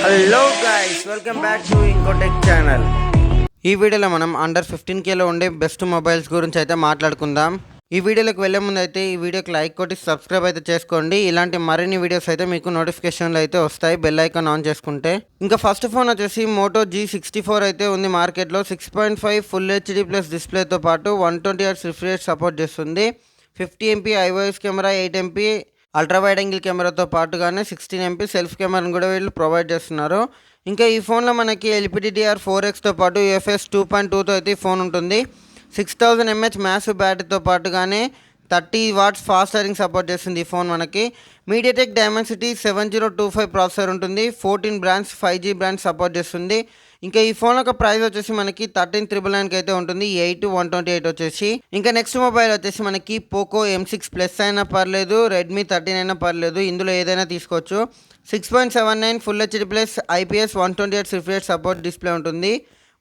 Hello guys, welcome back to ఇంకోటెక్ channel. ఈ వీడియోలో మనం అండర్ 15Kలో ఉండే బెస్ట్ మొబైల్స్ గురించి అయితే మాట్లాడుకుందాం. ఈ వీడియోలోకి వెళ్ళే ముందు అయితే ఈ వీడియోకి లైక్ కొట్టి సబ్స్క్రైబ్ అయితే చేసుకోండి. ఇలాంటి మరిన్ని వీడియోస్ అయితే మీకు నోటిఫికేషన్లు అయితే వస్తాయి బెల్ ఐకాన్ ఆన్ చేసుకుంటే. ఇంకా ఫస్ట్ ఫోన్ వచ్చేసి మోటో G64 అయితే ఉంది మార్కెట్లో. 6.5 ఫుల్ హెచ్డి ప్లస్ డిస్ప్లేతో పాటు 120Hz రిఫ్రెష్ రేట్ సపోర్ట్ చేస్తుంది. 50MP iOS camera, 8MP ultra wide angle కెమెరాతో పాటుగానే 16MP సెల్ఫ్ కెమెరాను కూడా వీళ్ళు ప్రొవైడ్ చేస్తున్నారు. ఇంకా ఈ ఫోన్లో మనకి LPDDR4Xతో పాటు UFS 2.2తో అయితే ఈ ఫోన్ ఉంటుంది. 6000 mAh మ్యాసివ్ బ్యాటరీతో పాటుగానే 30 వాట్స్ ఫాస్ట్ ఛార్జింగ్ సపోర్ట్ చేస్తుంది ఈ ఫోన్ మనకి. మీడియాటెక్ డైమెన్సిటీ 7025 ప్రాసెసర్ ఉంటుంది. 14 బ్రాండ్స్ 5G బ్రాండ్స్ సపోర్ట్ చేస్తుంది. ఇంకా ఈ ఫోన్ యొక్క ప్రైస్ వచ్చేసి మనకి 13,999కి అయితే ఉంటుంది. 8,128 వచ్చేసి. ఇంకా నెక్స్ట్ మొబైల్ వచ్చేసి మనకి పోకో M6 ప్లస్ అయినా పర్లేదు, రెడ్మీ 13 అయినా పర్లేదు, ఇందులో ఏదైనా తీసుకోవచ్చు. 6.79 full HD plus IPS 120Hz refresh rate support display ఉంటుంది.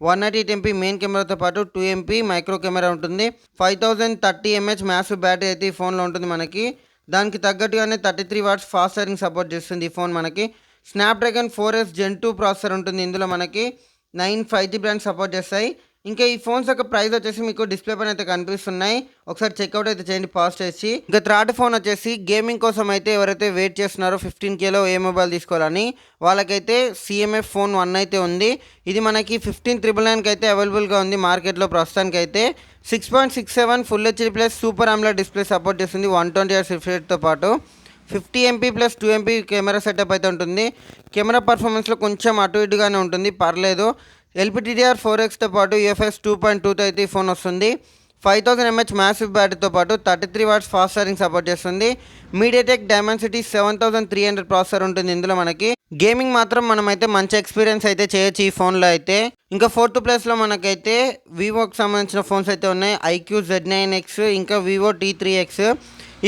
198MP మెయిన్ కెమెరాతో పాటు 2MP మైక్రో కెమెరా ఉంటుంది. 5030 mAh మ్యాసివ్ బ్యాటరీ అయితే ఈ ఫోన్లో ఉంటుంది మనకి. దానికి తగ్గట్టుగానే 33 వాట్స్ ఫాస్ట్ ఛార్జింగ్ సపోర్ట్ చేస్తుంది ఈ ఫోన్ మనకి. స్నాప్డ్రాగన్ 4S Gen 2 ప్రాసెసర్ ఉంటుంది ఇందులో మనకి. 9 5G బ్రాండ్ సపోర్ట్ చేస్తాయి. ఇంకా ఈ ఫోన్స్ యొక్క ప్రైస్ వచ్చేసి మీకు డిస్ప్లే పైన అయితే కనిపిస్తున్నాయి, ఒకసారి చెక్అవుట్ అయితే చేయండి పాస్ చేసి. ఇంకా థర్డ్ ఫోన్ వచ్చేసి గేమింగ్ కోసం అయితే ఎవరైతే వెయిట్ చేస్తున్నారో 15Kలో ఏ మొబైల్ తీసుకోవాలని వాళ్ళకైతే CMF ఫోన్ 1 అయితే ఉంది. ఇది మనకి 15,999కి అయితే అవైలబుల్గా ఉంది మార్కెట్లో ప్రస్తుతానికి అయితే. 6.67 full HD plus super AMOLED display support చేస్తుంది 120Hz రిఫ్రెష్ రేట్తో పాటు. 50MP plus 2MP camera setup అయితే ఉంటుంది. కెమెరా పర్ఫార్మెన్స్లో కొంచెం అటు ఇటుగానే ఉంటుంది, పర్లేదు. LPDDR4Xతో పాటు UFS 2.2తో అయితే ఈ ఫోన్ వస్తుంది. 5000 mAh మ్యాసివ్ బ్యాటరీతో పాటు 33 వాట్స్ ఫాస్ట్ ఛార్జింగ్ సపోర్ట్ చేస్తుంది. మీడియాటెక్ డైమెన్సిటీ 7300 ప్రాసెసర్ ఉంటుంది ఇందులో మనకి. గేమింగ్ మాత్రం మనమైతే మంచి ఎక్స్పీరియన్స్ అయితే చేయొచ్చు ఈ ఫోన్లో అయితే. ఇంకా ఫోర్త్ ప్లేస్లో మనకైతే వివోకి సంబంధించిన ఫోన్స్ అయితే ఉన్నాయి. IQ Z9X ఇంకా వివో T3X.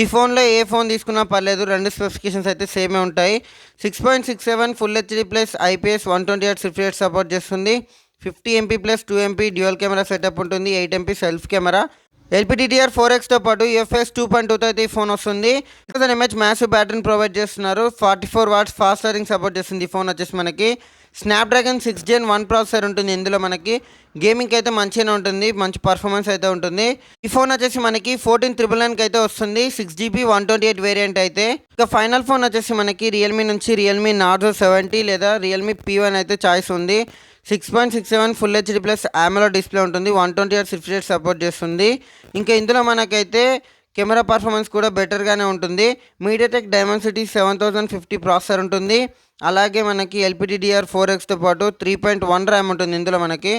ఈ ఫోన్లో ఏ ఫోన్ తీసుకున్నా పర్లేదు, రెండు స్పెసిఫికేషన్స్ అయితే సేమే ఉంటాయి. 6.67 full HD plus IPS 120Hz refresh rate support చేస్తుంది. 50MP plus 2MP dual camera setup ఉంటుంది. 8MP self camera. LPDDR4Xతో పాటు UFS 2.2తో అయితే ఈ ఫోన్ వస్తుంది. 1000 mAh మ్యాసివ్ బ్యాటరీని ప్రొవైడ్ చేస్తున్నారు. 44 వాట్స్ ఫాస్ట్ ఛార్జింగ్ సపోర్ట్ చేస్తుంది ఈ ఫోన్ వచ్చేసి మనకి. స్నాప్డ్రాగన్ 6 Gen 1 ప్రాసెసర్ ఉంటుంది ఇందులో మనకి. గేమింగ్కి అయితే మంచిగానే ఉంటుంది, మంచి పర్ఫార్మెన్స్ అయితే ఉంటుంది. ఈ ఫోన్ వచ్చేసి మనకి 14,999కి అయితే వస్తుంది. 6GB 128 వేరియంట్ అయితే. ఇంకా ఫైనల్ ఫోన్ వచ్చేసి మనకి రియల్మీ నుంచి రియల్మీ నార్జో 70 లేదా రియల్మీ P1 అయితే చాయిస్ ఉంది. 6.67 full HD plus AMOLED display ఉంటుంది. 120Hz రిఫ్రెష్ రేట్ సపోర్ట్ చేస్తుంది. ఇంకా ఇందులో మనకైతే కెమెరా పర్ఫార్మెన్స్ కూడా బెటర్గానే ఉంటుంది. మీడియాటెక్ డైమెన్సిటీ 7050 ప్రాసెసర్ ఉంటుంది. అలాగే మనకి LPDDR4Xతో పాటు 3.1 ర్యామ్ ఉంటుంది ఇందులో మనకి.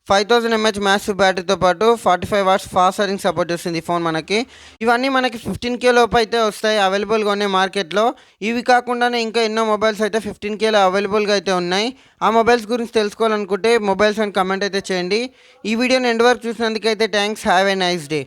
5000 mAh మ్యాసివ్ బ్యాటరీతో పాటు 45 వాట్స్ ఫాస్ట్ ఛార్జింగ్ సపోర్ట్ చేస్తుంది ఈ ఫోన్ మనకి. ఇవన్నీ మనకి 15K లోపు అయితే వస్తాయి, అవైలబుల్గా ఉన్నాయి మార్కెట్లో. ఇవి కాకుండానే ఇంకా ఎన్నో మొబైల్స్ అయితే 15Kలో అవైలబుల్గా అయితే ఉన్నాయి. ఆ మొబైల్స్ గురించి తెలుసుకోవాలనుకుంటే మొబైల్స్ అని కమెంట్ అయితే చేయండి. ఈ వీడియోని ఎండ్ వరకు చూసినందుకైతే thanks. Have a nice day.